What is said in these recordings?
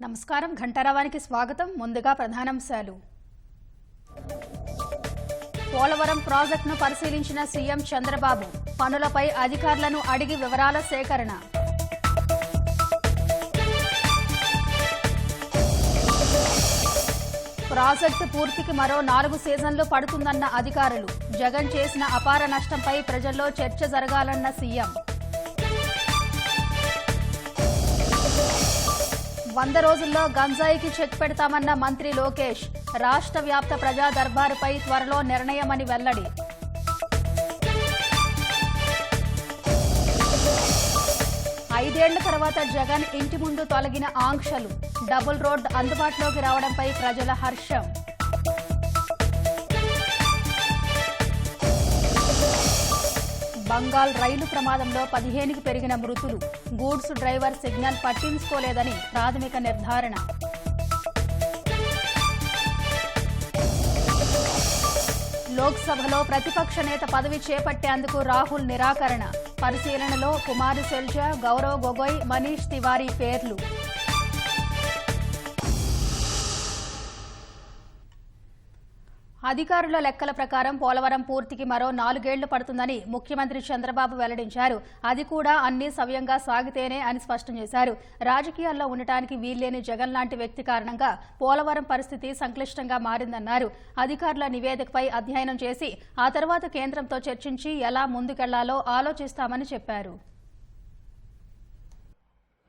నమస్కారం ఘంటారావానికి స్వాగతం. ముందుగా ప్రధానాంశాలు. పోలవరం ప్రాజెక్టును పరిశీలించిన సీఎం చంద్రబాబు పనులపై అధికారులను అడిగి వివరాల సేకరణ. ప్రాజెక్టు పూర్తికి మరో 4 సీజన్లు పడుతుందన్న అధికారులు. జగన్ చేసిన అపార నష్టంపై ప్రజల్లో చర్చ జరగాలన్న సీఎం. 100 రోజుల్లో గంజాయికి చెక్ పెడతామన్న మంత్రి లోకేష్. రాష్ట్ర వ్యాప్త ప్రజా దర్బారుపై త్వరలో నిర్ణయమని వెల్లడి. ఐదేళ్ల తర్వాత జగన్ ఇంటి ముందు తొలగిన ఆంక్షలు. డబుల్ రోడ్ అందుబాటులోకి రావడంపై ప్రజల హర్షం. బంగాల్ రైలు ప్రమాదంలో 15కి పెరిగిన మృతులు. గూడ్స్ డ్రైవర్ సిగ్నల్ పట్టించుకోలేదని ప్రాథమిక నిర్ధారణ. లోక్సభలో ప్రతిపక్ష నేత పదవి చేపట్టేందుకు రాహుల్ నిరాకరణ. పరిశీలనలో కుమార్ సెల్జా, గౌరవ్ గొగోయ్, మనీష్ తివారీ పేర్లు. అధికారుల లెక్కల ప్రకారం పోలవరం పూర్తికి మరో 4 ఏళ్లు పడుతుందని ముఖ్యమంత్రి చంద్రబాబు వెల్లడించారు. అది కూడా అన్ని సవ్యంగా సాగితేనే అని స్పష్టం చేశారు. రాజకీయాల్లో ఉండటానికి వీల్లేని జగన్ లాంటి వ్యక్తి కారణంగా పోలవరం పరిస్థితి సంక్లిష్టంగా మారిందన్నారు. అధికారుల నివేదికపై అధ్యయనం చేసి ఆ తర్వాత కేంద్రంతో చర్చించి ఎలా ముందుకెళ్లాలో ఆలోచిస్తామని చెప్పారు.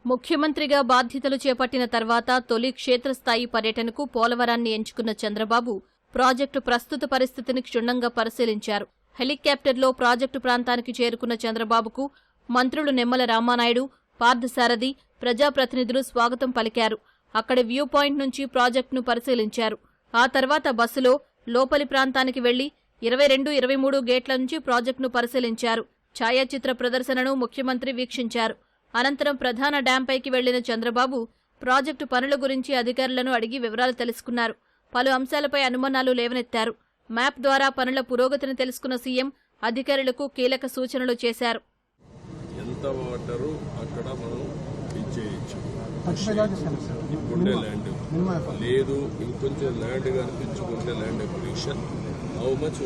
ముఖ్యమంత్రిగా బాధ్యతలు చేపట్టిన తర్వాత తొలి క్షేత్రస్థాయి పర్యటనకు పోలవరాన్ని ఎంచుకున్న చంద్రబాబు ప్రాజెక్టు ప్రస్తుత పరిస్థితిని క్షుణ్ణంగా పరిశీలించారు. హెలికాప్టర్లో ప్రాజెక్టు ప్రాంతానికి చేరుకున్న చంద్రబాబుకు మంత్రులు నిమ్మల రామానాయుడు, పార్థసారథి, ప్రజాప్రతినిధులు స్వాగతం పలికారు. అక్కడి వ్యూ పాయింట్ నుంచి ప్రాజెక్టును పరిశీలించారు. ఆ తర్వాత బస్సులో లోపలి ప్రాంతానికి వెళ్లి 22, 23 గేట్ల నుంచి ప్రాజెక్టును పరిశీలించారు. ఛాయాచిత్ర ప్రదర్శనను ముఖ్యమంత్రి వీక్షించారు. అనంతరం ప్రధాన డ్యాంపైకి వెళ్లిన చంద్రబాబు ప్రాజెక్టు పనుల గురించి అధికారులను అడిగి వివరాలు తెలుసుకున్నారు. పలు అంశాలపై అనుమానాలు లేవనెత్తారు. మ్యాప్ ద్వారా పనుల పురోగతిని తెలుసుకున్న సీఎం అధికారులకు కీలక సూచనలు చేశారు. ఎంత వాటరు అక్కడ మనం ఇచ్చేయచ్చు, ల్యాండ్ లేదు ఇంకొంచెం ల్యాండ్ కనిపించుకుంటే land acquisition how much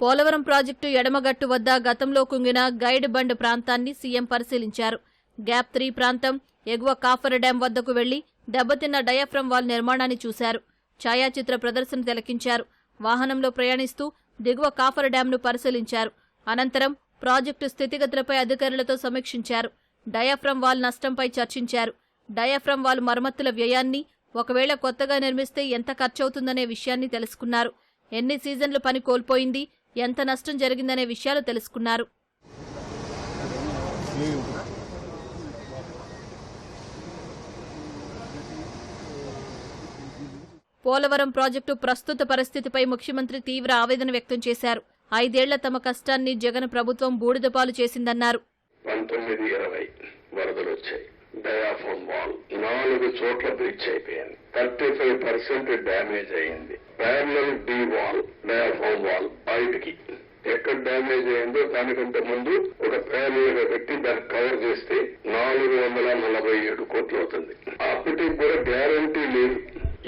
Polavaram project ఎడమగట్టు వద్ద గతంలో కుంగిన గైడ్ బండ్ ప్రాంతాన్ని సీఎం పరిశీలించారు. గ్యాప్ 3 ప్రాంతం, ఎగువ కాఫర్ డ్యాం వద్దకు వెళ్లి దెబ్బతిన్న డయాఫ్రమ్ వాల్ నిర్మాణాన్ని చూశారు. ఛాయాచిత్ర ప్రదర్శన తిలకించారు. వాహనంలో ప్రయాణిస్తూ దిగువ కాఫర్ డ్యాంను పరిశీలించారు. అనంతరం ప్రాజెక్టు స్థితిగతులపై అధికారులతో సమీక్షించారు. డయాఫ్రమ్ వాల్ నష్టంపై చర్చించారు. డయాఫ్రమ్ వాల్ మరమ్మతుల వ్యయాన్ని, ఒకవేళ కొత్తగా నిర్మిస్తే ఎంత ఖర్చవుతుందనే విషయాన్ని తెలుసుకున్నారు. ఎన్ని సీజన్లు పని కోల్పోయింది, ఎంత నష్టం జరిగిందనే విషయాలు తెలుసుకున్నారు. పోలవరం ప్రాజెక్టు ప్రస్తుత పరిస్థితిపై ముఖ్యమంత్రి తీవ్ర ఆవేదన వ్యక్తం చేశారు. 5 ఏళ్ల తమ కష్టాన్ని జగన్ ప్రభుత్వం బూడిదపాలు చేసిందన్నారు. 1920 వరదలు వచ్చాయి. డయాఫ్రమ్ వాల్ 4 చోట్ల బ్రీచ్ అయిపోయింది. 35% డ్యామేజ్ అయింది. Parallel D wall, diaphragm wall 5కి ఎక్కడ డ్యామేజ్ అయిందో దానికంటే ముందు ఒక ప్యారలల్ గా పెట్టి దాన్ని కవర్ చేస్తే 447 కోట్లు అవుతుంది. అప్పటికి కూడా గ్యారంటీ లేదు.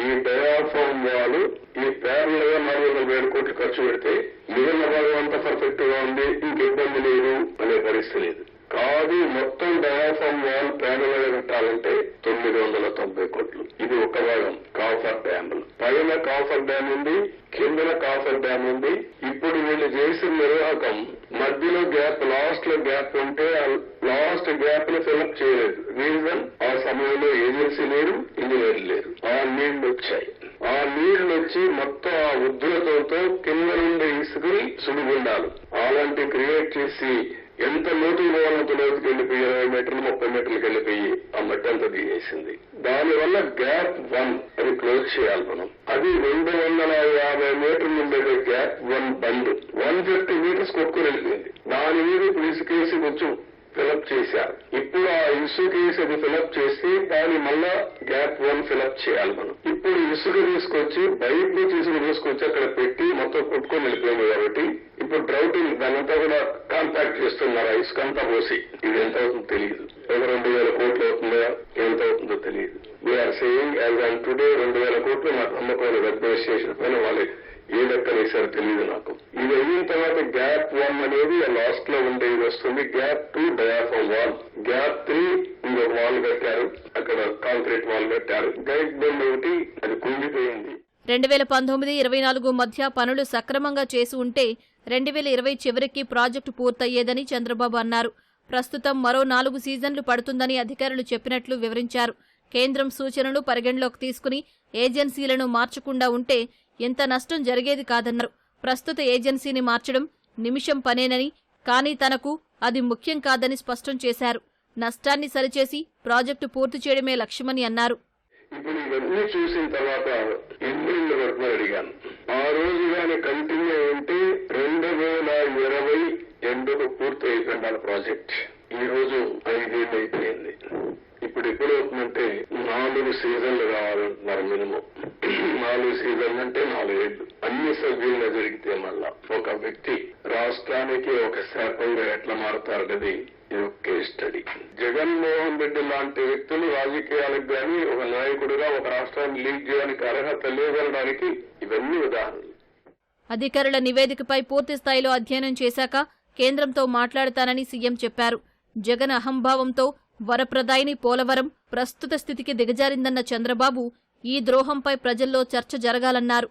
ఈ డయాఫ్రమ్ వాల్ ఈ ప్యారల్ గా 407 కోట్లు ఖర్చు పెడితే మిగిలిన భాగం అంతా పర్ఫెక్ట్ గా ఉంది, ఇంక ఇబ్బంది లేదు అనే పరిస్థితి లేదు. కాదు, మొత్తం డయాఫ్రమ్ వాల్ ప్యారల్ గా కట్టాలంటే 990 కోట్లు. ఇది ఒక భాగం కాఫర్ డ్యామ్. పైన కాఫర్ డ్యామ్ ఉంది, కిందన కాఫర్ డ్యామ్ ఉంది. ఇప్పుడు వీళ్ళు చేసిన నిర్వాహకం మధ్యలో గ్యాప్, లాస్ట్ లో గ్యాప్ ఉంటే ఆ లాస్ట్ గ్యాప్ ని ఫిల్అప్ చేయలేదు. రీజన్ ఆ సమయంలో ఏజెన్సీ లేరు, ఇంజనీర్ లేరు. ఆ నీళ్లు వచ్చాయి. ఆ నీళ్లు వచ్చి మొత్తం ఆ ఉద్ధృతంతో కింద నుండి ఇసుకుని సుడిగుండాలు అలాంటి క్రియేట్ చేసి ఎంత లోతుకు పోవాలంత లోతుకి వెళ్ళిపోయి 20 మీటర్లు 30 మీటర్లకు వెళ్ళిపోయి ఆ మట్టి అంతా దిగేసింది. దానివల్ల గ్యాప్ 1 అది క్లోజ్ చేయాలి మనం. అది 250 మీటర్లు ఉండేది గ్యాప్ 1 బండ్ 150 మీటర్స్ కొట్టుకుని వెళ్ళిపోయింది. దాని మీద ఇప్పుడు ఇసుకేసి కొంచెం ఫిలప్ చేశారు. ఇప్పుడు ఆ ఇసుక వేసి ఫిలప్ చేసి దాన్ని మళ్ళా గ్యాప్ 1 ఫిలప్ చేయాలి మనం. ఇప్పుడు ఇసుక తీసుకొచ్చి బయట నుంచి ఇసుక తీసుకొచ్చి అక్కడ పెట్టి మొత్తం కొట్టుకొని వెళ్ళిపోయింది కాబట్టి ఇప్పుడు డ్రౌట్ దానంతా కూడా కాంపాక్ట్ చేస్తున్నారు. ఆ ఇసుక అంతా పోసి ఇది ఎంత అవుతుందో తెలియదు. 2,000 కోట్లు అవుతుందా ఎంత అవుతుందో తెలియదు. We are saying as on today 2,000 కోట్లు నాకు నమ్మకం అడ్మినిస్ట్రేషన్ పైన వాళ్ళు ఏ లెక్కలు వేసారో తెలియదు నాకు. ఇది అయిన తర్వాత గ్యాప్ 1 అనేది లాస్ట్ లో ఉండేది వస్తుంది. గ్యాప్ 2 డయాఫామ్ వాల్, గ్యాప్ 3 ఇంకొక వాల్ కట్టారు, అక్కడ కాంక్రీట్ వాల్ కట్టారు. గైడ్ బెండ్ ఒకటి అది కుంగిపోయింది. 2019-24 మధ్య పనులు సక్రమంగా చేసి ఉంటే 2020 చివరికి ప్రాజెక్టు పూర్తయ్యేదని చంద్రబాబు అన్నారు. ప్రస్తుతం మరో 4 సీజన్లు పడుతుందని అధికారులు చెప్పినట్లు వివరించారు. కేంద్రం సూచనలు పరిగణలోకి తీసుకుని ఏజెన్సీలను మార్చకుండా ఉంటే ఎంత నష్టం జరిగేది కాదన్నారు. ప్రస్తుత ఏజెన్సీని మార్చడం నిమిషం పనేనని, కానీ తనకు అది ముఖ్యం కాదని స్పష్టం చేశారు. నష్టాన్ని సరిచేసి ప్రాజెక్టు పూర్తి చేయడమే లక్ష్యమని అన్నారు. ఇప్పుడు ఇవన్నీ చూసిన తర్వాత ఎన్ని అడిగాను. ఆ రోజు కానీ కంటిన్యూ ఉంటే 2020 ఎండుకు పూర్తి అయిపోయింది ప్రాజెక్ట్. ఈ రోజు 5 ఏళ్ళు అయిపోయింది. ఇప్పుడు ఎప్పుడు అవుతుందంటే 4 సీజన్లు కావాలంటున్నారు మినిమం. 4 సీజన్లు అంటే 4 ఏళ్ళు. అన్ని సభ్యులుగా జరిగితే మళ్ళా ఒక వ్యక్తి రాష్ట్రానికి ఒక శాపంగా ఎట్లా మారుతారు కదా, ఇది ఒక కేస్ స్టడీ. జగన్మోహన్ రెడ్డి లాంటి వ్యక్తులు రాజకీయాలకు గాని ఒక నాయకుడిగా ఒక రాష్ట్రాన్ని లీడ్ చేయడానికి అర్హత లేదనడానికి ఇవన్నీ ఉదాహరణలు. అధికారుల నివేదికపై పూర్తి స్థాయిలో అధ్యయనం చేశాక కేంద్రంతో మాట్లాడతానని సీఎం చెప్పారు. జగన్ అహంభావంతో వరప్రదాయిని పోలవరం ప్రస్తుత స్థితికి దిగజారిందన్న చంద్రబాబు ఈ ద్రోహంపై ప్రజల్లో చర్చ జరగాలన్నారు.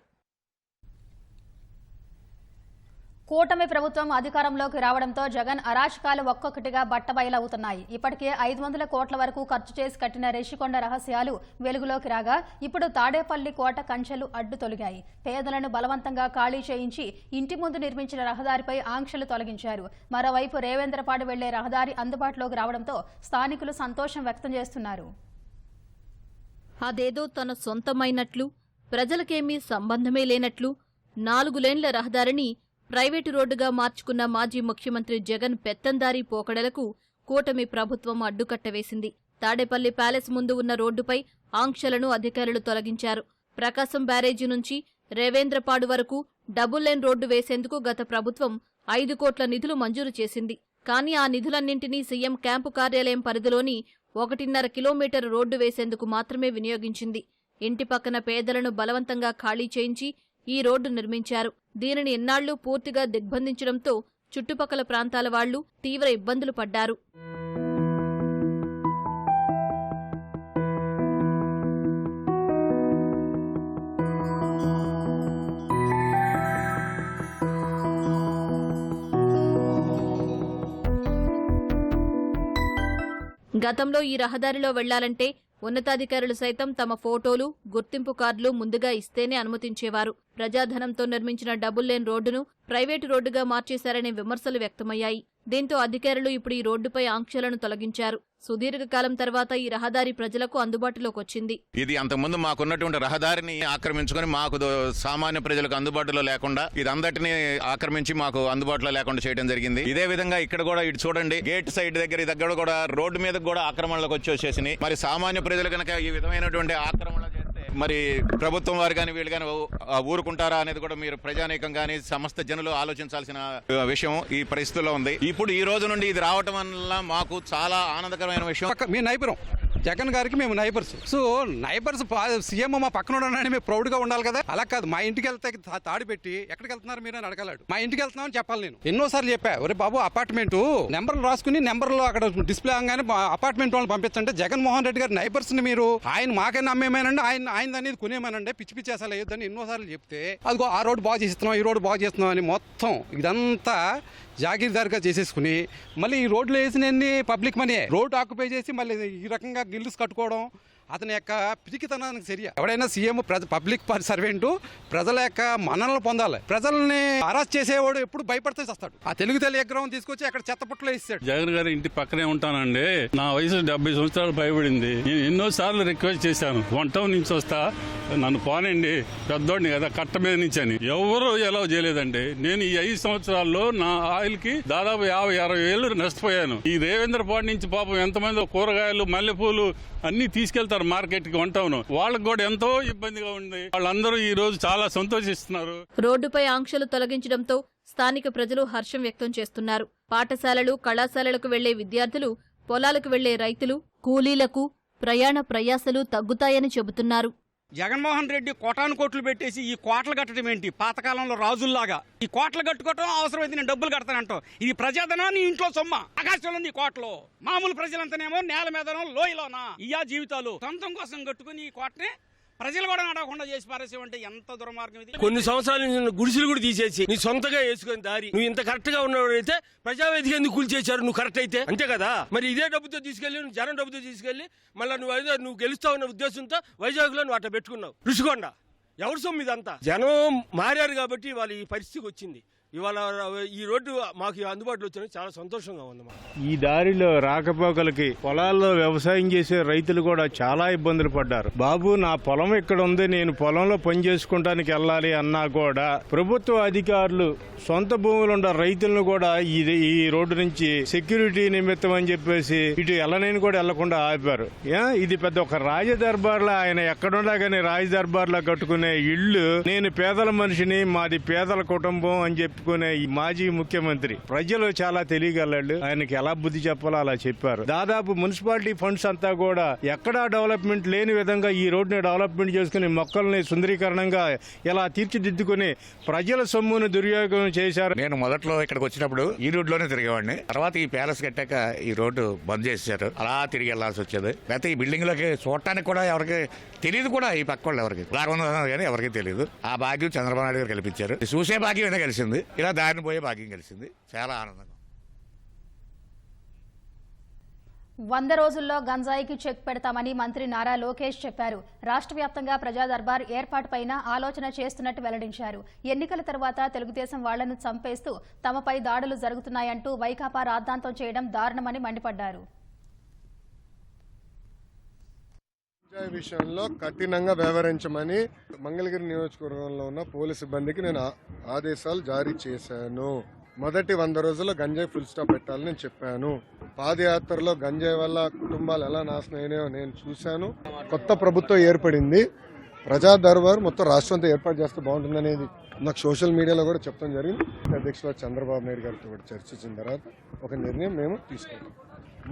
కూటమి ప్రభుత్వం అధికారంలోకి రావడంతో జగన్ అరాచకాలు ఒక్కొక్కటిగా బట్టబయలవుతున్నాయి. ఇప్పటికే 500 కోట్ల వరకు ఖర్చు చేసి కట్టిన రేషికొండ రహస్యాలు వెలుగులోకి రాగా ఇప్పుడు తాడేపల్లి కోట కంచెలు అడ్డు తొలగాయి. పేదలను బలవంతంగా ఖాళీ చేయించి ఇంటి ముందు నిర్మించిన రహదారిపై ఆంక్షలు తొలగించారు. మరోవైపు రేవేంద్రపాడు వెళ్లే రహదారి అందుబాటులోకి రావడంతో స్థానికులు సంతోషం వ్యక్తం చేస్తున్నారు. అదేదో తన సొంతమైనట్లు, ప్రజలకేమీ సంబంధమే లేనట్లు 4 లేన్ల రహదారిని ప్రైవేటు రోడ్డుగా మార్చుకున్న మాజీ ముఖ్యమంత్రి జగన్ పెత్తందారీ పోకడలకు కూటమి ప్రభుత్వం అడ్డుకట్టవేసింది. తాడేపల్లి ప్యాలెస్ ముందు ఉన్న రోడ్డుపై ఆంక్షలను అధికారులు తొలగించారు. ప్రకాశం బ్యారేజీ నుంచి రేవేంద్రపాడు వరకు డబుల్ లైన్ రోడ్డు వేసేందుకు గత ప్రభుత్వం 5 కోట్ల నిధులు మంజూరు చేసింది. కానీ ఆ నిధులన్నింటినీ సీఎం క్యాంపు కార్యాలయం పరిధిలోని 1.5 కిలోమీటర్ రోడ్డు వేసేందుకు మాత్రమే వినియోగించింది. ఇంటి పక్కన పేదలను బలవంతంగా ఖాళీ చేయించి ఈ రోడ్డు నిర్మించారు. దీనిని ఎన్నాళ్లు పూర్తిగా దిగ్బంధించడంతో చుట్టుపక్కల ప్రాంతాల వాళ్లు తీవ్ర ఇబ్బందులు పడ్డారు. గతంలో ఈ రహదారిలో వెళ్లాలంటే ఉన్నతాధికారులు సైతం తమ ఫోటోలు, గుర్తింపు కార్డులు ముందుగా ఇస్తేనే అనుమతించేవారు. ప్రజాధనంతో నిర్మించిన డబుల్ లేన్ రోడ్డును ప్రైవేటు రోడ్డుగా మార్చేశారనే విమర్శలు వ్యక్తమయ్యాయి. దీంతో అధికారులు ఇప్పుడు ఈ రోడ్డుపై ఆంక్షలను తొలగించారు. సుదీర్ఘకాలం తర్వాత ఈ రహదారి ప్రజలకు అందుబాటులోకి వచ్చింది. ఇది అంతకుముందు మాకున్నటువంటి రహదారిని ఆక్రమించుకుని మాకు సామాన్య ప్రజలకు అందుబాటులో లేకుండా ఇదందటినీ ఆక్రమించి మాకు అందుబాటులో లేకుండా చేయడం జరిగింది. ఇదే విధంగా ఇక్కడ కూడా ఇటు చూడండి, గేట్ సైడ్ దగ్గర కూడా రోడ్డు మీద కూడా ఆక్రమణలకు వచ్చేసేసినాయి. మరి సామాన్య ప్రజలు కనుక ఈ విధమైనటువంటి ఆక్రమణ చేస్తే మరి ప్రభుత్వం వారు కానీ వీళ్ళు కానీ ఊరుకుంటారా అనేది కూడా మీరు ప్రజానీకం కానీ సమస్త జనులు ఆలోచించాల్సిన విషయం ఈ పరిస్థితుల్లో ఉంది. ఇప్పుడు ఈ రోజు నుండి ఇది రావటం వల్ల మాకు చాలా ఆనందకరమైన విషయం. మీ నైపురం జగన్ గారికి మేము నైబర్స్. సో నైబర్స్ సీఎం మా పక్కన ఉన్నాడని మేము ప్రౌడ్ గా ఉండాలి కదా. అలా కాదు, మా ఇంటికి వెళ్తే తాడి పెట్టి ఎక్కడికి వెళ్తున్నారు మీరు అని అడగలాడు. మా ఇంటికి వెళ్తున్నామని చెప్పాలి. నేను ఎన్నోసార్లు చెప్పా, ఒరే బాబు అపార్ట్మెంట్ నెంబర్లు రాసుకుని నెంబర్లో అక్కడ డిస్ప్లే అవగానే అపార్ట్మెంట్ వాళ్ళని పంపించంటే జగన్మోహన్ రెడ్డి గారి నైబర్స్ ని మీరు ఆయన మాకైనా అమ్మేమేనండి, ఆయన అనేది కొనేమనండి, పిచ్చి పిచ్చి అసలు వేయొద్దని ఎన్నోసార్లు చెప్తే అదిగో ఆ రోడ్డు బాగు చేస్తున్నాం, ఈ రోడ్డు బాగు చేస్తున్నాం అని మొత్తం ఇదంతా జాగీర్దారిగా చేసేసుకుని మళ్ళీ ఈ రోడ్లు వేసినన్ని పబ్లిక్ మనీ రోడ్డు ఆక్యుపై చేసి మళ్ళీ ఈ రకంగా గిల్లుస్ కట్టుకోవడం అతని యొక్క పిరికితనానికి చర్య. ఎవడైనా సీఎం పబ్లిక్ సర్వెంట్ ప్రజల యొక్క మన్ననలు పొందాలి. ప్రజల్ని అరెస్ట్ చేసేవాడు ఎప్పుడు భయపడితే వస్తాడు. ఆ తెలుగు తల్లి విగ్రహం తీసుకొచ్చి అక్కడ చెత్తపుట్లో ఇస్తాడు. జగన్ గారి ఇంటి పక్కనే ఉంటానండి. నా వయసు 70 సంవత్సరాలు భయపడింది. నేను ఎన్నోసార్లు రిక్వెస్ట్ చేశాను, 1 టౌన్ నుంచి వస్తా, నన్ను పోనండి, పెద్దోడిని కదా, కట్ట మీద నుంచి అని. ఎవరు ఎలా చేయలేదండి. నేను ఈ 5 సంవత్సరాల్లో నా ఆయిల్ కి దాదాపు 50-60 వేలు నష్టపోయాను. ఈ రేవేంద్రపాడు నుంచి పాపం ఎంతమంది కూరగాయలు, మల్లెపూలు అన్ని తీసుకెళ్తారు మార్కెట్ కి 1 టౌన్. వాళ్ళకి కూడా ఎంతో ఇబ్బందిగా ఉంది. వాళ్ళందరూ ఈ రోజు చాలా సంతోషిస్తున్నారు. రోడ్డుపై ఆంక్షలు తొలగించడంతో స్థానిక ప్రజలు హర్షం వ్యక్తం చేస్తున్నారు. పాఠశాలలు, కళాశాలలకు వెళ్లే విద్యార్థులు, పొలాలకు వెళ్లే రైతులు, కూలీలకు ప్రయాణ ప్రయాసలు తగ్గుతాయని చెబుతున్నారు. జగన్మోహన్ రెడ్డి కోటాను కోట్లు పెట్టేసి ఈ కోట్లు కట్టడం ఏంటి? పాతకాలంలో రాజుల్లాగా ఈ కోట్లు కట్టుకోవటం అవసరమైతే నేను డబ్బులు కడతానంటావు. ఇది ప్రజాధనం, నీ ఇంట్లో సొమ్మ. ఆకాశంలో నీ కోట్లు, మామూలు ప్రజలంతానేమో నేల మీదనో లోయలోనా. ఇయా జీవితాలు సొంతం కోసం కట్టుకుని ఈ కోటనే ప్రజలు కూడా నడవకుండా చేసి పారేసేవంటే ఎంత దుర్మార్గం ఇది. కొన్ని సంవత్సరాల నుంచి గుడిసెలు కూడా తీసేసి నీ సొంతగా వేసుకుని దారి నువ్వు ఇంత కరెక్ట్ గా ఉన్నవాడైతే ప్రజావేదిక ఎందుకు కూల్చేశారు? నువ్వు కరెక్ట్ అయితే అంతే కదా. మరి ఇదే డబ్బుతో తీసుకెళ్లి, నువ్వు జనం డబ్బుతో తీసుకెళ్లి మళ్ళీ నువ్వు గెలుస్తావన్న ఉద్దేశంతో వైజాగ్ లో నువ్వు అట్లా పెట్టుకున్నావు. రుషికొండ ఎవరి సొమ్ము ఇదంతా? జనం మారారు కాబట్టి ఇవాళ ఈ పరిస్థితికి వచ్చింది. ఇవాళ ఈ రోడ్డు మాకు అందుబాటులో వచ్చిన చాలా సంతోషంగా ఉంది. ఈ దారిలో రాకపోకలకి పొలాల్లో వ్యవసాయం చేసే రైతులు కూడా చాలా ఇబ్బందులు పడ్డారు. బాబు, నా పొలం ఇక్కడ ఉంది, నేను పొలంలో పని చేసుకుంటానికి వెళ్ళాలి అన్నా కూడా ప్రభుత్వ అధికారులు సొంత భూములు ఉన్న రైతులను కూడా ఈ రోడ్డు నుంచి సెక్యూరిటీ నిమిత్తం అని చెప్పేసి ఇటు వెళ్ళనని కూడా వెళ్లకుండా ఆపారు. ఇది పెద్ద ఒక రాజదర్బార్లా, ఆయన ఎక్కడున్నా కానీ రాజదర్బార్లా కట్టుకునే ఇళ్లు. నేను పేదల మనిషిని, మాది పేదల కుటుంబం అని చెప్పి ఈ మాజీ ముఖ్యమంత్రి ప్రజలు చాలా తెలియగలడు. ఆయనకి ఎలా బుద్ధి చెప్పాలో అలా చెప్పారు. దాదాపు మున్సిపాలిటీ ఫండ్స్ అంతా కూడా ఎక్కడా డెవలప్మెంట్ లేని విధంగా ఈ రోడ్డుని డెవలప్మెంట్ చేసుకుని మొక్కల్ని సుందరీకరణంగా ఇలా తీర్చిదిద్దుకుని ప్రజల సొమ్మును దుర్యోగం చేశారు. నేను మొదట్లో ఇక్కడికి వచ్చినప్పుడు ఈ రోడ్లోనే తిరిగేవాడిని. తర్వాత ఈ ప్యాలెస్ కట్టాక ఈ రోడ్డు బంద్ చేశారు. అలా తిరిగి వెళ్లాల్సి వచ్చేది. లేకపోతే ఈ బిల్డింగ్ లోకి చూడటానికి కూడా ఎవరికి తెలియదు. కూడా ఈ పక్క వాళ్ళు ఎవరికి కానీ ఎవరికి తెలియదు. ఆ భాగ్యం చంద్రబాబు నాయుడు గారు కల్పించారు. చూసే భాగ్యం అయినా కలిసింది, ఇలా దారిని పోయే భాగ్యం కలిసింది. చాలా ఆనందంగా. 100 రోజుల్లో గంజాయికి చెక్ పెడతామని మంత్రి నారా లోకేష్ చెప్పారు. రాష్ట్ర వ్యాప్తంగా ప్రజా దర్బార్ ఏర్పాటుపైన ఆలోచన చేస్తున్నట్టు వెల్లడించారు. ఎన్నికల తర్వాత తెలుగుదేశం వాళ్లను చంపేస్తూ తమపై దాడులు జరుగుతున్నాయంటూ వైకాపా రాద్ధాంతం చేయడం దారుణమని మండిపడ్డారు. విషయంలో కఠినంగా వ్యవహరించమని మంగళగిరి నియోజకవర్గంలో ఉన్న పోలీసు సిబ్బందికి నేను ఆదేశాలు జారీ చేశాను. మొదటి 100 రోజుల్లో గంజాయి ఫుల్ స్టాప్ పెట్టాలని నేను చెప్పాను. పాదయాత్రలో గంజాయి వల్ల కుటుంబాలు ఎలా నాశనం అయినాయో నేను చూశాను. కొత్త ప్రభుత్వం ఏర్పడింది. ప్రజా దర్బార్ మొత్తం రాష్ట్రం అంతా ఏర్పాటు చేస్తే బాగుంటుందనేది నాకు సోషల్ మీడియాలో కూడా చెప్తాం జరిగింది. అధ్యక్షుడు చంద్రబాబు నాయుడు గారితో కూడా చర్చించిన తర్వాత ఒక నిర్ణయం మేము తీసుకుంటాం.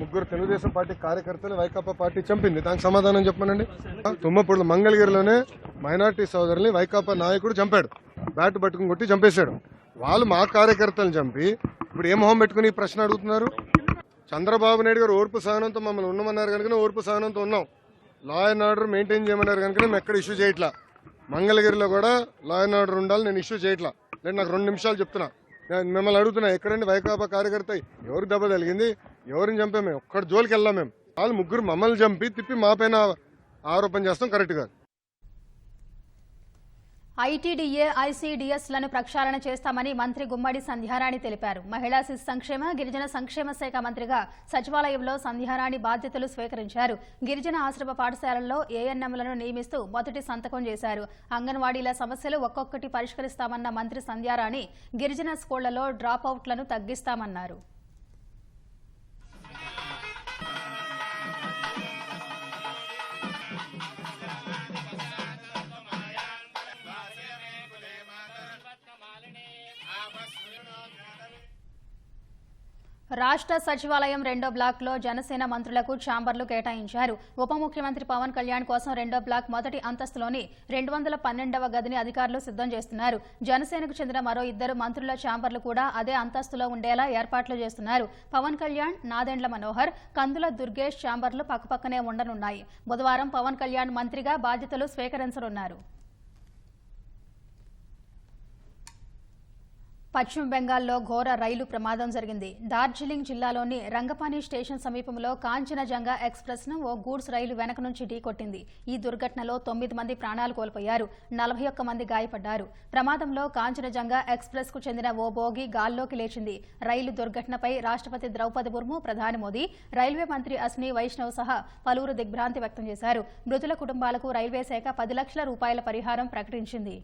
3 తెలుగుదేశం పార్టీ కార్యకర్తలు వైకాపా పార్టీ చంపింది. దానికి సమాధానం చెప్పమనండి. తుమ్మపూడిలో మంగళగిరిలోనే మైనార్టీ సోదరుల్ని వైకాపా నాయకుడు చంపాడు. బ్యాట్ పట్టుకుని కొట్టి చంపేశాడు. వాళ్ళు మా కార్యకర్తలను చంపి ఇప్పుడు ఏ మొహం పెట్టుకుని ఈ ప్రశ్న అడుగుతున్నారు? చంద్రబాబు నాయుడు గారు ఓర్పు సహనంతో మమ్మల్ని ఉండమన్నారు కనుక ఓర్పు సహనంతో ఉన్నాం. లా అండ్ ఆర్డర్ మెయింటైన్ చేయమన్నారు కనుక మేము ఎక్కడ ఇష్యూ చేయట్లా. మంగళగిరిలో కూడా లా అండ్ ఆర్డర్ ఉండాలి, నేను ఇష్యూ చేయట్లా. నేను నాకు 2 నిమిషాలు చెప్తున్నా. నేను మిమ్మల్ని అడుగుతున్నా, ఎక్కడండి వైకాపా కార్యకర్త? ఎవరికి దెబ్బ తగిలింది? ఎవరిని చంపాము? మేము ఒక్కడి జోలికి వెళ్ళాం. మేము వాళ్ళు 3 మమ్మల్ని చంపి తిప్పి మా పైన ఆరోపణ చేస్తాం కరెక్ట్ కాదు. ఐటీడీఏ, ఐసీడీఎస్లను ప్రక్షాళన చేస్తామని మంత్రి గుమ్మడి సంధ్యారాణి తెలిపారు. మహిళా శిశు సంక్షేమ, గిరిజన సంక్షేమ శాఖ మంత్రిగా సచివాలయంలో సంధ్యారాణి బాధ్యతలు స్వీకరించారు. గిరిజన ఆశ్రమ పాఠశాలల్లో ఏఎన్ఎంలను నియమిస్తూ మొదటి సంతకం చేశారు. అంగన్వాడీల సమస్యలు ఒక్కొక్కటి పరిష్కరిస్తామన్న మంత్రి సంధ్యారాణి గిరిజన స్కూళ్లలో డ్రాప్ అవుట్లను తగ్గిస్తామన్నారు. రాష్ట్ర సచివాలయం 2వ బ్లాక్లో జనసేన మంత్రులకు ఛాంబర్లు కేటాయించారు. ఉప ముఖ్యమంత్రి పవన్ కళ్యాణ్ కోసం 2వ బ్లాక్ మొదటి అంతస్తులోని 212వ గదిని అధికారులు సిద్ధం చేస్తున్నారు. జనసేనకు చెందిన మరో 2 మంత్రుల ఛాంబర్లు కూడా అదే అంతస్తులో ఉండేలా ఏర్పాట్లు చేస్తున్నారు. పవన్ కళ్యాణ్, నాదెండ్ల మనోహర్, కందుల దుర్గేష్ ఛాంబర్లు పక్కపక్కనే ఉండనున్నాయి. బుధవారం పవన్ కళ్యాణ్ మంత్రిగా బాధ్యతలు స్వీకరించనున్నారు. పశ్చిమ బెంగాల్లో ఘోర రైలు ప్రమాదం జరిగింది. డార్జిలింగ్ జిల్లాలోని రంగపాని స్టేషన్ సమీపంలో కాంచనజంగా ఎక్స్ప్రెస్ ను ఓ గూడ్స్ రైలు వెనక నుంచి ఢీకొట్టింది. ఈ దుర్ఘటనలో 9 మంది ప్రాణాలు కోల్పోయారు, 41 మంది గాయపడ్డారు. ప్రమాదంలో కాంచనజంగా ఎక్స్ప్రెస్ కు చెందిన ఓ బోగి గాల్లోకి లేచింది. రైలు దుర్ఘటనపై రాష్ట్రపతి ద్రౌపది ముర్ము, ప్రధాని మోదీ, రైల్వే మంత్రి అశ్విని వైష్ణవ్ సహా పలువురు దిగ్భ్రాంతి వ్యక్తం చేశారు. మృతుల కుటుంబాలకు రైల్వే శాఖ 10 లక్షల రూపాయల పరిహారం ప్రకటించింది.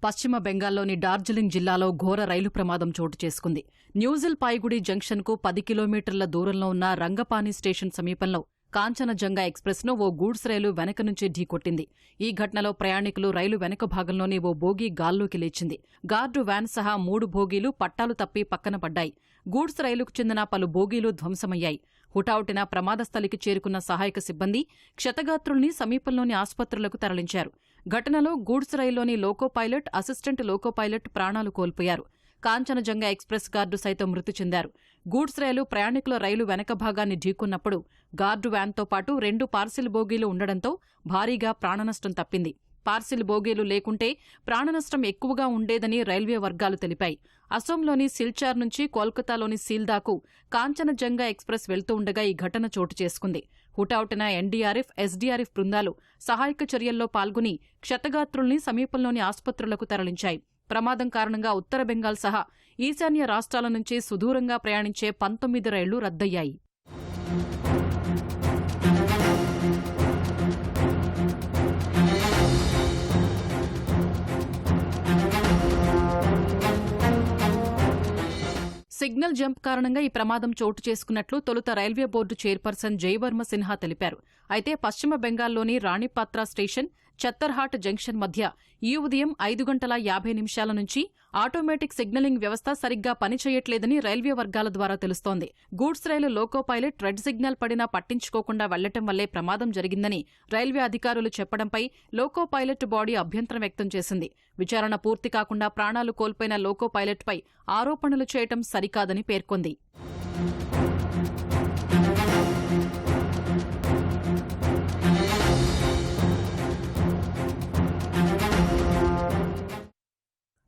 పశ్చిమ బెంగాల్లోని డార్జిలింగ్ జిల్లాలో ఘోర రైలు ప్రమాదం చోటు చేసుకుంది. న్యూజిల్ పాయిగుడి జంక్షన్కు 10 కిలోమీటర్ల దూరంలో ఉన్న రంగపాని స్టేషన్ సమీపంలో కాంచనజంగా ఎక్స్ప్రెస్ను ఓ గూడ్స్ రైలు వెనక నుంచి ఢీకొట్టింది. ఈ ఘటనలో ప్రయాణికులు రైలు వెనక భాగంలోని ఓ బోగీ గాల్లోకి లేచింది. గార్డు వ్యాన్ సహా 3 బోగీలు పట్టాలు తప్పి పక్కన పడ్డాయి. గూడ్స్ రైలుకు చెందిన పలు బోగీలు ధ్వంసమయ్యాయి. హుటాహుటిన ప్రమాదస్థలికి చేరుకున్న సహాయక సిబ్బంది క్షతగాత్రుల్ని సమీపంలోని ఆసుపత్రులకు తరలించారు. ఘటనలో గూడ్స్ రైల్లోని loco pilot, assistant loco pilot ప్రాణాలు కోల్పోయారు. కాంచనజంగా ఎక్స్ప్రెస్ గార్డు సైతం మృతి చెందారు. గూడ్స్ రైలు ప్రయాణికుల రైలు వెనక భాగాన్ని ఢీకొన్నప్పుడు గార్డు వ్యాన్తో పాటు 2 పార్సిల్ బోగీలు ఉండడంతో భారీగా ప్రాణనష్టం తప్పింది. పార్సిల్ బోగీలు లేకుంటే ప్రాణనష్టం ఎక్కువగా ఉండేదని రైల్వే వర్గాలు తెలిపాయి. అసోంలోని సిల్చార్ నుంచి కోల్కతాలోని సీల్దాకు కాంచనజంగా ఎక్స్ప్రెస్ వెళ్తూ ఉండగా ఈ ఘటన చోటు చేసుకుంది. హుటాహుటిన ఎన్డీఆర్ఎఫ్, ఎస్డీఆర్ఎఫ్ బృందాలు సహాయక చర్యల్లో పాల్గొని క్షతగాత్రుల్ని సమీపంలోని ఆసుపత్రులకు తరలించాయి. ప్రమాదం కారణంగా ఉత్తర బెంగాల్ సహా ఈశాన్య రాష్ట్రాల నుంచి సుదూరంగా ప్రయాణించే 19 రైళ్లు రద్దయ్యాయి. సిగ్నల్ జంప్ కారణంగా ఈ ప్రమాదం చోటు చేసుకున్నట్లు తొలుత railway board chairperson Jayavarma Sinha తెలిపారు. అయితే పశ్చిమ బెంగాల్లోని రాణిపాత్ర స్టేషన్, చత్తర్హాట్ జంక్షన్ మధ్య ఈ ఉదయం 5 గంటల 50 నిమిషాల నుంచి ఆటోమేటిక్ సిగ్నలింగ్ వ్యవస్థ సరిగ్గా పనిచేయట్లేదని రైల్వే వర్గాల ద్వారా తెలుస్తోంది. గూడ్స్ రైలు లోకో పైలట్ రెడ్ సిగ్నల్ పడినా పట్టించుకోకుండా వెళ్లటం వల్లే ప్రమాదం జరిగిందని రైల్వే అధికారులు చెప్పడంపై లోకో పైలట్ బాడీ అభ్యంతరం వ్యక్తం చేసింది. విచారణ పూర్తి కాకుండా ప్రాణాలు కోల్పోయిన లోకో పైలట్పై ఆరోపణలు చేయటం సరికాదని పేర్కొంది.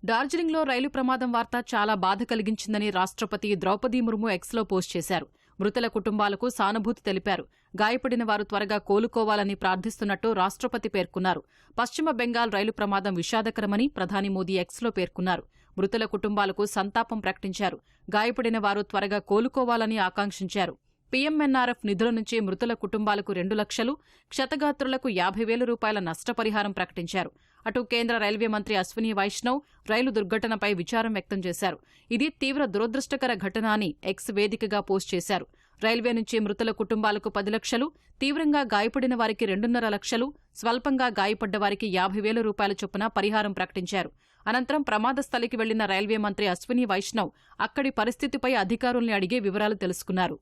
డార్జిలింగ్లో రైలు ప్రమాదం వార్త చాలా బాధ కలిగించిందని రాష్ట్రపతి ద్రౌపది ముర్ము ఎక్స్లో పోస్ట్ చేశారు. మృతుల కుటుంబాలకు సానుభూతి తెలిపారు. గాయపడిన వారు త్వరగా కోలుకోవాలని ప్రార్థిస్తున్నట్టు రాష్ట్రపతి పేర్కొన్నారు. పశ్చిమ బెంగాల్ రైలు ప్రమాదం విషాదకరమని ప్రధాని మోదీ ఎక్స్లో పేర్కొన్నారు. మృతుల కుటుంబాలకు సంతాపం ప్రకటించారు. గాయపడిన వారు త్వరగా కోలుకోవాలని ఆకాంక్షించారు. పీఎంఎన్ఆర్ఎఫ్ నిధుల నుంచి మృతుల కుటుంబాలకు 2 లక్షలు, క్షతగాత్రులకు 50,000 రూపాయల నష్టపరిహారం ప్రకటించారు. అటు కేంద్ర రైల్వే మంత్రి అశ్విని వైష్ణవ్ రైలు దుర్ఘటనపై విచారం వ్యక్తం చేశారు. ఇది తీవ్ర దురదృష్టకర ఘటన అని ఎక్స్ వేదికగా పోస్ట్ చేశారు. రైల్వే నుంచి మృతుల కుటుంబాలకు 10 లక్షలు, తీవ్రంగా గాయపడిన వారికి 2.5 లక్షలు, స్వల్పంగా గాయపడ్డ వారికి 50,000 రూపాయల చొప్పున పరిహారం ప్రకటించారు. అనంతరం ప్రమాద స్థలికి వెళ్లిన రైల్వే మంత్రి అశ్విని వైష్ణవ్ అక్కడి పరిస్థితిపై అధికారుల్ని అడిగి వివరాలు తెలుసుకున్నారు.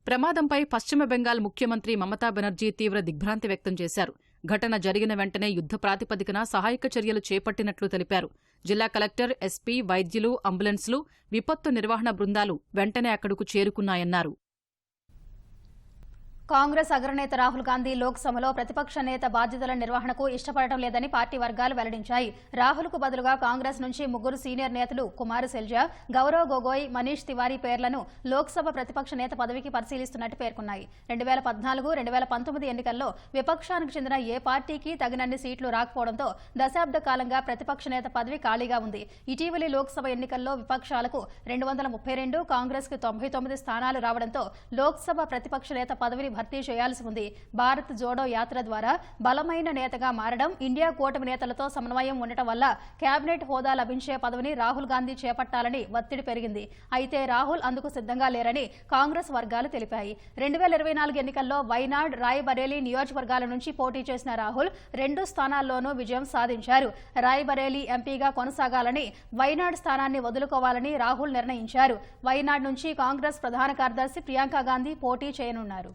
ప్రమాదంపై పశ్చిమ బెంగాల్ ముఖ్యమంత్రి మమతా బెనర్జీ తీవ్ర దిగ్భ్రాంతి వ్యక్తం చేశారు. ఘటన జరిగిన వెంటనే యుద్ధ ప్రాతిపదికన సహాయక చర్యలు చేపట్టినట్లు తెలిపారు. జిల్లా కలెక్టర్, ఎస్పీ, వైద్యులు, అంబులెన్స్లు, విపత్తు నిర్వహణ బృందాలు వెంటనే అక్కడకు చేరుకున్నాయన్నారు. కాంగ్రెస్ అగ్రనేత రాహుల్ గాంధీ లోక్సభలో ప్రతిపక్ష నేత బాధ్యతల నిర్వహణకు ఇష్టపడటం లేదని పార్టీ వర్గాలు వెల్లడించాయి. రాహుల్కు బదులుగా కాంగ్రెస్ నుంచి 3 సీనియర్ నేతలు కుమార్ సెల్జా, గౌరవ్ గొగోయ్, మనీష్ తివారీ పేర్లను లోక్సభ ప్రతిపక్ష నేత పదవికి పరిశీలిస్తున్నట్టు పేర్కొన్నాయి. 2014, 2019 ఎన్నికల్లో విపక్షానికి చెందిన ఏ పార్టీకి తగినన్ని సీట్లు రాకపోవడంతో దశాబ్ద కాలంగా ప్రతిపక్ష నేత పదవి ఖాళీగా ఉంది. ఇటీవలి లోక్సభ ఎన్నికల్లో విపక్షాలకు 232, కాంగ్రెస్కు 99 స్థానాలు రావడంతో లోక్సభ ప్రతిపక్ష నేత పదవిని భర్తీ చేయాల్సి ఉంది. భారత్ జోడో యాత్ర ద్వారా బలమైన నేతగా మారడం, ఇండియా కూటమి నేతలతో సమన్వయం ఉండటం వల్ల కేబినెట్ హోదా లభించే పదవిని రాహుల్ గాంధీ చేపట్టాలని ఒత్తిడి పెరిగింది. అయితే రాహుల్ అందుకు సిద్ధంగా లేరని కాంగ్రెస్ వర్గాలు తెలిపాయి. 2024 ఎన్నికల్లో వైనాడ్, రాయ్బరేలీ నియోజకవర్గాల నుంచి పోటీ చేసిన రాహుల్ 2 స్థానాల్లోనూ విజయం సాధించారు. రాయ్బరేలీ ఎంపీగా కొనసాగాలని, వైనాడ్ స్థానాన్ని వదులుకోవాలని రాహుల్ నిర్ణయించారు. వైనాడ్ నుంచి కాంగ్రెస్ ప్రధాన కార్యదర్శి ప్రియాంక గాంధీ పోటీ చేయనున్నారు.